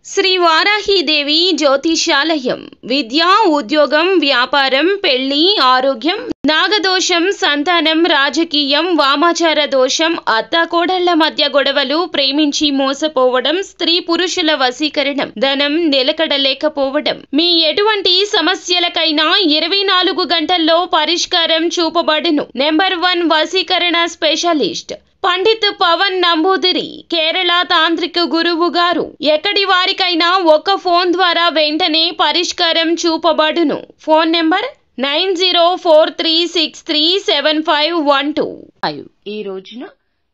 శ్రీ వారాహీదేవి జ్యోతిషాలయం విద్య, ఉద్యోగం, వ్యాపారం, పెళ్లి, ఆరోగ్యం, నాగదోషం, సంతానం, రాజకీయం, వామాచార దోషం, అత్తాకోడళ్ల మధ్య గొడవలు, ప్రేమించి మోసపోవడం, స్త్రీ పురుషుల వశీకరణం, ధనం నిలకడలేకపోవడం, మీ ఎటువంటి సమస్యలకైనా 24 గంటల్లో పరిష్కారం చూపబడును. నెంబర్ 1 వశీకరణ స్పెషలిస్ట్ పండిత్ పవన్ నంబూదిరి, కేరళ తాంత్రిక గురువు గారు. ఎక్కడి వారికైనా ఒక్క ఫోన్ ద్వారా వెంటనే పరిష్కారం చూపబడును. Phone number 9043637512. ఈ రోజున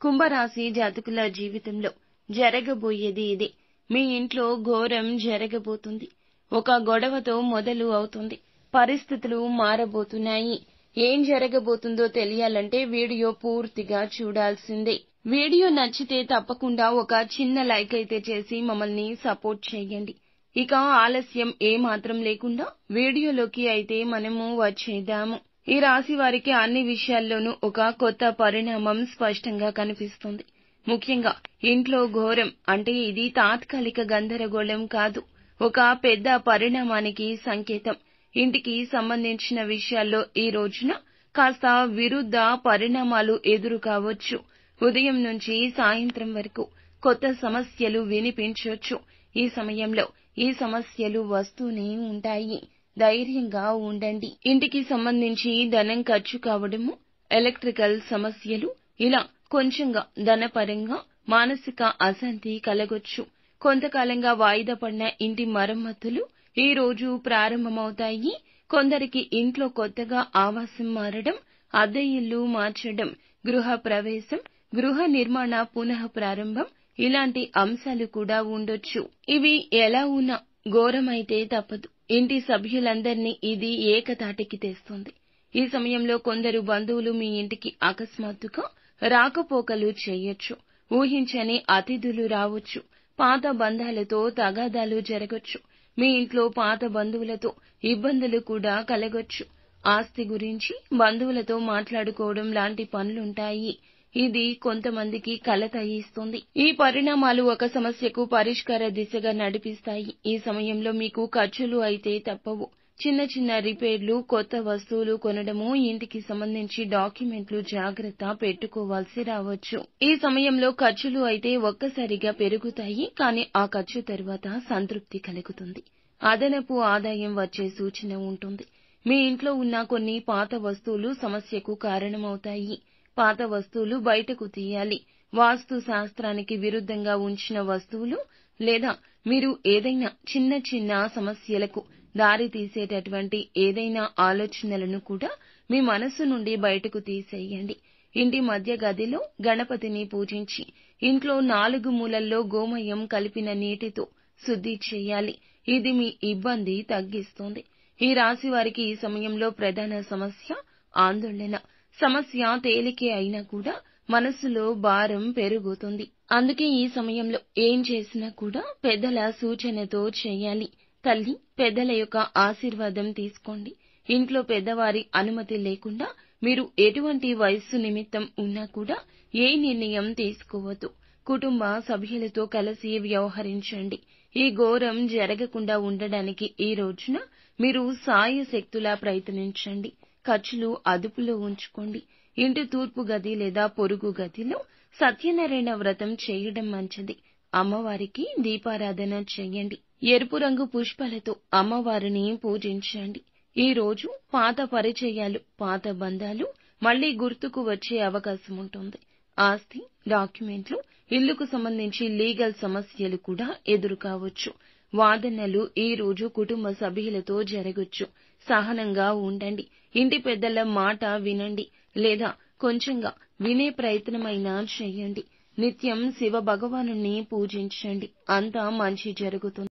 కుంభరాశి జాతకుల జీవితంలో జరగబోయేది ఇదే. మీ ఇంట్లో ఘోరం జరగబోతుంది. ఒక గొడవతో మొదలు అవుతుంది. పరిస్థితులు మారబోతున్నాయి. ఏం జరగబోతుందో తెలియాలంటే వీడియో పూర్తిగా చూడాల్సిందే. వీడియో నచ్చితే తప్పకుండా ఒక చిన్న లైక్ అయితే చేసి మమ్మల్ని సపోర్ట్ చేయండి. ఇక ఆలస్యం ఏమాత్రం లేకుండా వీడియోలోకి అయితే మనము వచ్చేద్దాము. ఈ రాశి వారికి అన్ని విషయాల్లోనూ ఒక కొత్త పరిణామం స్పష్టంగా కనిపిస్తుంది. ముఖ్యంగా ఇంట్లో ఘోరం అంటే ఇది తాత్కాలిక గందరగోళం కాదు, ఒక పెద్ద పరిణామానికి సంకేతం. ఇంటికి సంబంధించిన విషయాల్లో ఈ రోజున కాస్త విరుద్ధ పరిణామాలు ఎదురు కావచ్చు. ఉదయం నుంచి సాయంత్రం వరకు కొత్త సమస్యలు వినిపించవచ్చు. ఈ సమయంలో ఈ సమస్యలు వస్తూనే ఉంటాయి. ధైర్యంగా ఉండండి. ఇంటికి సంబంధించి ధనం ఖర్చు కావడము, ఎలక్ట్రికల్ సమస్యలు, ఇలా కొంచెంగా ధనపరంగా మానసిక అశాంతి కలగొచ్చు. కొంతకాలంగా వాయిదా పడిన ఇంటి మరమ్మతులు ఈ రోజు ప్రారంభమవుతాయి. కొందరికి ఇంట్లో కొత్తగా ఆవాసం మారడం, అద్దె ఇల్లు మార్చడం, గృహ ప్రవేశం, గృహ నిర్మాణ పునః ప్రారంభం, ఇలాంటి అంశాలు కూడా ఉండొచ్చు. ఇవి ఎలా ఉన్నా ఘోరమైతే తప్పదు. ఇంటి సభ్యులందరినీ ఇది ఏకతాటికి తెస్తుంది. ఈ సమయంలో కొందరు బంధువులు మీ ఇంటికి అకస్మాత్తుగా రాకపోకలు చేయొచ్చు. ఊహించని అతిథులు రావచ్చు. పాత బంధాలతో తగాదాలు జరగొచ్చు. మీ ఇంట్లో పాత బంధువులతో ఇబ్బందులు కూడా కలగొచ్చు. ఆస్తి గురించి బంధువులతో మాట్లాడుకోవడం లాంటి పనులుంటాయి. ఇది కొంతమందికి కలత ఇస్తుంది. ఈ పరిణామాలు ఒక సమస్యకు పరిష్కార దిశగా నడిపిస్తాయి. ఈ సమయంలో మీకు ఖర్చులు అయితే తప్పవు. చిన్న చిన్న రిపేర్లు, కొత్త వస్తువులు కొనడము, ఇంటికి సంబంధించి డాక్యుమెంట్లు జాగ్రత్త పెట్టుకోవాల్సి రావచ్చు. ఈ సమయంలో ఖర్చులు అయితే ఒక్కసారిగా పెరుగుతాయి. కానీ ఆ ఖర్చు తర్వాత సంతృప్తి కలుగుతుంది. అదనపు ఆదాయం వచ్చే సూచన ఉంటుంది. మీ ఇంట్లో ఉన్న కొన్ని పాత వస్తువులు సమస్యకు కారణమవుతాయి. పాత వస్తువులు బయటకు తీయాలి. వాస్తు శాస్త్రానికి విరుద్ధంగా ఉంచిన వస్తువులు లేదా మీరు ఏదైనా చిన్న చిన్న సమస్యలకు దారి తీసేటటువంటి ఏదైనా ఆలోచనలను కూడా మీ మనస్సు నుండి బయటకు తీసేయండి. ఇంటి మధ్య గదిలో గణపతిని పూజించి ఇంట్లో 4 మూలల్లో గోమయం కలిపిన నీటితో శుద్ధి చేయాలి. ఇది మీ ఇబ్బంది తగ్గిస్తుంది. ఈ రాశి వారికి ఈ సమయంలో ప్రధాన సమస్య ఆందోళన. సమస్య తేలికే అయినా కూడా మనసులో భారం పెరుగుతుంది. అందుకే ఈ సమయంలో ఏం చేసినా కూడా పెద్దల సూచనతో చేయాలి. తల్లి, పెద్దల యొక్క ఆశీర్వాదం తీసుకోండి. ఇంట్లో పెద్దవారి అనుమతి లేకుండా మీరు ఎటువంటి వయస్సు నిమిత్తం ఉన్నా కూడా ఏ నిర్ణయం తీసుకోవద్దు. కుటుంబ సభ్యులతో కలిసి వ్యవహరించండి. ఈ ఘోరం జరగకుండా ఉండడానికి ఈ రోజున మీరు సాయశక్తులా ప్రయత్నించండి. ఖర్చులు అదుపులో ఉంచుకోండి. ఇంటి తూర్పు గది లేదా పొరుగు గదిలో సత్యనారాయణ వ్రతం చేయడం మంచిది. అమ్మవారికి దీపారాధన చేయండి. ఎరుపు రంగు పుష్పాలతో అమ్మవారిని పూజించండి. ఈ రోజు పాత పరిచయాలు, పాత బంధాలు మళ్లీ గుర్తుకు వచ్చే అవకాశం ఉంటుంది. ఆస్తి, డాక్యుమెంట్లు, ఇల్లుకు సంబంధించి లీగల్ సమస్యలు కూడా ఎదురు కావచ్చు. వాదనలు ఈ రోజు కుటుంబ సభ్యులతో జరగొచ్చు. సహనంగా ఉండండి. ఇంటి పెద్దల మాట వినండి లేదా కొంచెంగా వినే ప్రయత్నమైనా చేయండి. నిత్యం శివ భగవానుని పూజించండి. అంతా మంచి జరుగుతుంది.